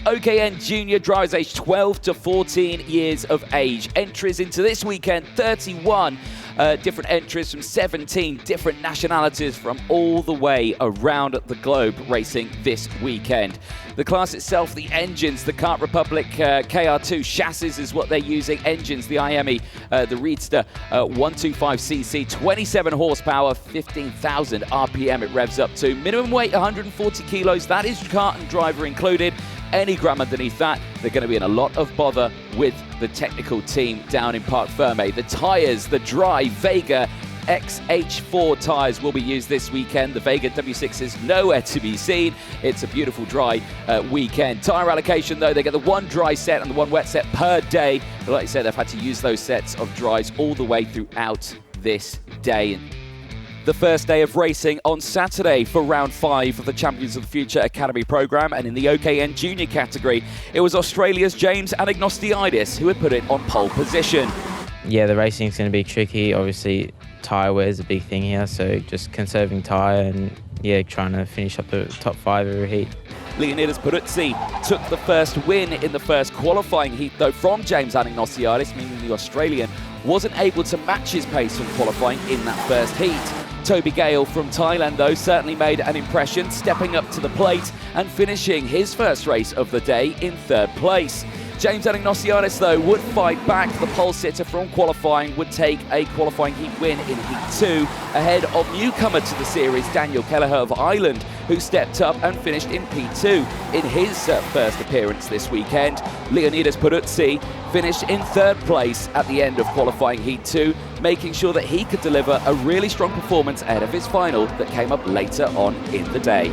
OKN Junior drivers aged 12 to 14 years of age. Entries into this weekend, 31 different entries from 17 different nationalities from all the way around the globe racing this weekend. The class itself, the engines, the Kart Republic KR2 chassis is what they're using. Engines, the IME, the Reedster 125cc, 27 horsepower, 15,000 RPM it revs up to. Minimum weight 140 kilos, that is kart and driver included. Any gram underneath that, they're going to be in a lot of bother with the technical team down in Parc Ferme. The tyres, the dry Vega XH4 tyres will be used this weekend. The Vega W6 is nowhere to be seen. It's a beautiful dry weekend. Tyre allocation though, they get the one dry set and the one wet set per day. But like I said, they've had to use those sets of dries all the way throughout this day. The first day of racing on Saturday for round 5 of the Champions of the Future Academy programme, and in the OKN Junior category, it was Australia's James Anagnostiadis who had put it on pole position. Yeah, the racing's going to be tricky. Obviously, tyre wear is a big thing here, so just conserving tyre and trying to finish up the top 5 every heat. Leonidas Peruzzi took the first win in the first qualifying heat, though, from James Anagnostiadis, meaning the Australian wasn't able to match his pace from qualifying in that first heat. Toby Gale from Thailand, though, certainly made an impression, stepping up to the plate and finishing his first race of the day in 3rd place. James Anagnostiadis, though, would fight back. The pole sitter from qualifying would take a qualifying heat win in Heat 2 ahead of newcomer to the series, Daniel Kelleher of Ireland, who stepped up and finished in P2 in his first appearance this weekend. Leonidas Peruzzi finished in 3rd place at the end of qualifying Heat 2, making sure that he could deliver a really strong performance ahead of his final that came up later on in the day.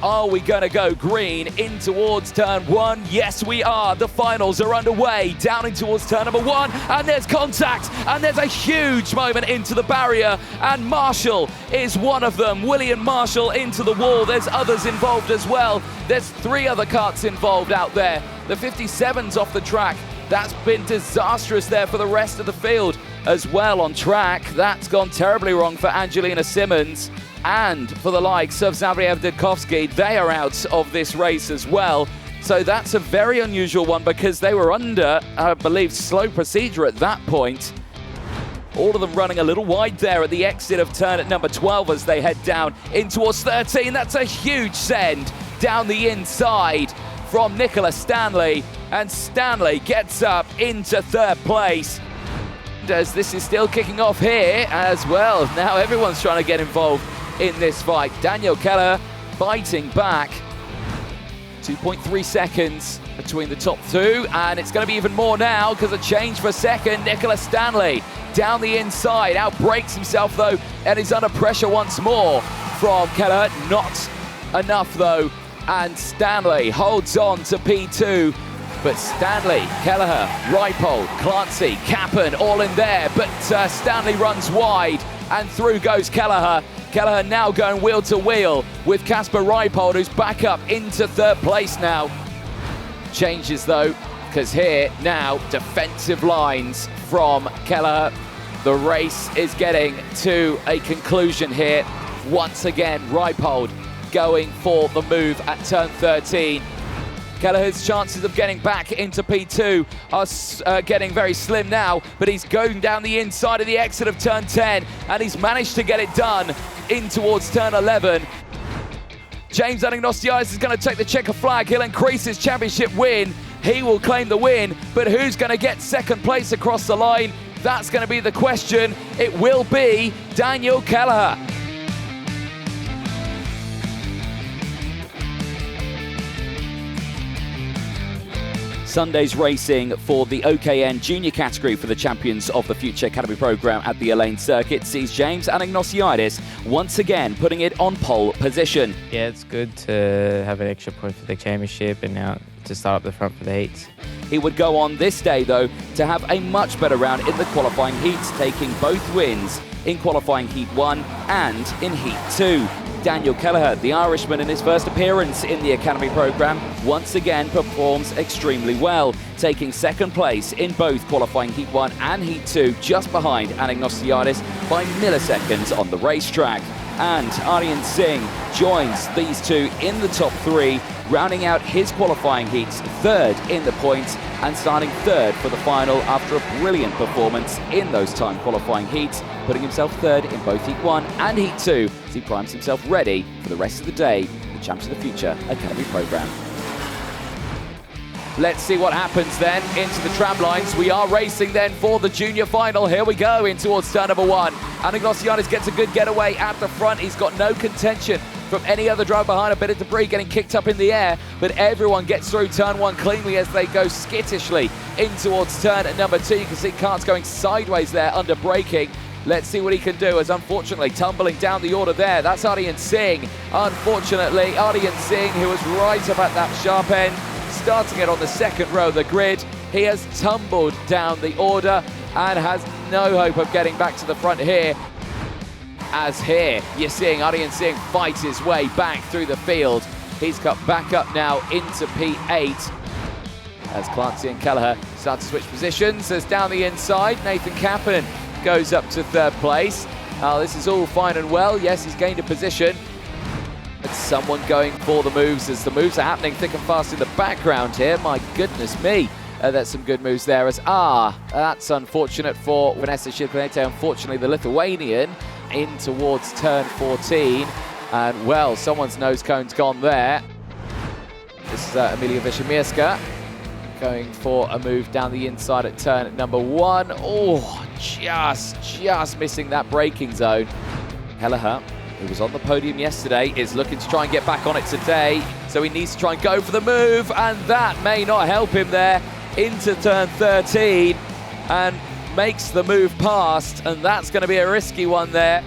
Are we going to go green in towards turn 1? Yes, we are. The finals are underway. Down in towards turn number 1, and there's contact, and there's a huge moment into the barrier, and Marshall is one of them. William Marshall into the wall. There's others involved as well. There's 3 other karts involved out there. The 57's off the track. That's been disastrous there for the rest of the field as well on track. That's gone terribly wrong for Angelina Simmons. And for the likes of Zavriev Dudkovsky, they are out of this race as well. So that's a very unusual one because they were under, I believe, slow procedure at that point. All of them running a little wide there at the exit of turn at number 12 as they head down in towards 13. That's a huge send down the inside from Nicola Stanley. And Stanley gets up into 3rd place. As this is still kicking off here as well. Now everyone's trying to get involved in this fight. Daniel Kelleher fighting back. 2.3 seconds between the top 2, and it's going to be even more now because a change for 2nd. Nicola Stanley down the inside, outbrakes himself though, and is under pressure once more from Kelleher. Not enough though, and Stanley holds on to P2. But Stanley, Kelleher, Rajpold, Clancy, Kappen all in there, but Stanley runs wide and through goes Kelleher. Kelleher now going wheel to wheel with Kacper Rajpold, who's back up into 3rd place now. Changes though, because here now defensive lines from Kelleher. The race is getting to a conclusion here. Once again, Rajpold going for the move at turn 13. Kelleher's chances of getting back into P2 are getting very slim now, but he's going down the inside of the exit of turn 10, and he's managed to get it done in towards turn 11. James Anagnostiadis is going to take the checker flag. He'll increase his championship win. He will claim the win, but who's going to get 2nd place across the line? That's going to be the question. It will be Daniel Kelleher. Sunday's racing for the OKN Junior category for the Champions of the Future Academy programme at the Al-Ain circuit sees James Anagnostiadis once again putting it on pole position. Yeah, it's good to have an extra point for the championship and now to start up the front for the heats. He would go on this day, though, to have a much better round in the qualifying heats, taking both wins in qualifying Heat 1 and in Heat 2. Daniel Kelleher, the Irishman, in his first appearance in the Academy programme, once again performs extremely well, taking 2nd place in both qualifying Heat 1 and Heat 2, just behind Anagnostiadis by milliseconds on the racetrack. And Aryan Singh joins these two in the top 3, rounding out his qualifying heats, 3rd in the points and starting 3rd for the final after a brilliant performance in those time qualifying heats, putting himself 3rd in both Heat 1 and Heat 2 as he primes himself ready for the rest of the day in the Champions of the Future Academy programme. Let's see what happens then into the tram lines. We are racing then for the junior final. Here we go in towards turn number 1. Anagnostiadis gets a good getaway at the front. He's got no contention from any other driver behind. A bit of debris getting kicked up in the air, but everyone gets through turn 1 cleanly as they go skittishly in towards turn number 2. You can see carts going sideways there under braking. Let's see what he can do as unfortunately tumbling down the order there. That's Aryan Singh. Unfortunately, Aryan Singh, who was right up at that sharp end, starting it on the 2nd row of the grid. He has tumbled down the order and has no hope of getting back to the front here. As here, you're seeing Aryan Singh fight his way back through the field. He's cut back up now into P8 as Clancy and Kelleher start to switch positions. As down the inside, Nathan Kappen goes up to 3rd place. This is all fine and well. Yes, he's gained a position. It's someone going for the moves as the moves are happening thick and fast in the background here. My goodness me. That's some good moves there as that's unfortunate for Vanessa Silkunaite. Unfortunately, the Lithuanian in towards turn 14. And well, someone's nose cone's gone there. This is Emilia Wyszymirska going for a move down the inside at turn number 1. Oh, just missing that braking zone. Kelleher, who was on the podium yesterday, is looking to try and get back on it today. So he needs to try and go for the move, and that may not help him there into turn 13 and makes the move past, and that's going to be a risky one there.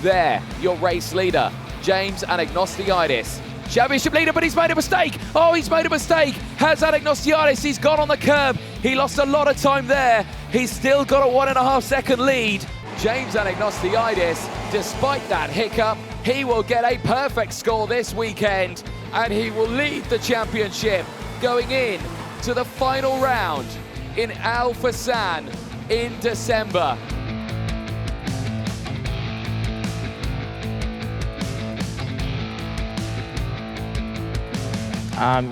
There, your race leader, James Anagnostiadis. Championship leader, but he's made a mistake. Oh, he's made a mistake. Has Anagnostiadis, he's gone on the curb. He lost a lot of time there. He's still got a 1.5 second lead. James Anagnostiadis, despite that hiccup, he will get a perfect score this weekend and he will lead the championship going in to the final round in Al-Ain in December.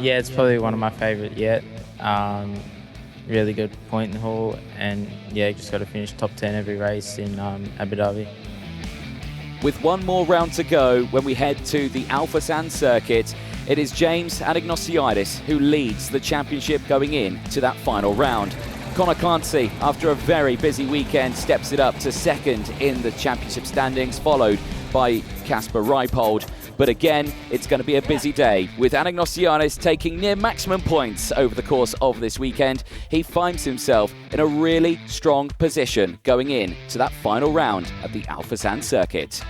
Yeah, it's probably one of my favourite yet. Really good point haul, and yeah, just got to finish top 10 every race in Abu Dhabi. With one more round to go when we head to the Al-Ain circuit, it is James Anagnostiadis who leads the championship going in to that final round. Conor Clancy, after a very busy weekend, steps it up to 2nd in the championship standings, followed by Kacper Rajpold. But again, it's going to be a busy day, with Anagnostiadis taking near maximum points over the course of this weekend. He finds himself in a really strong position going in to that final round at the Al-Ain circuit.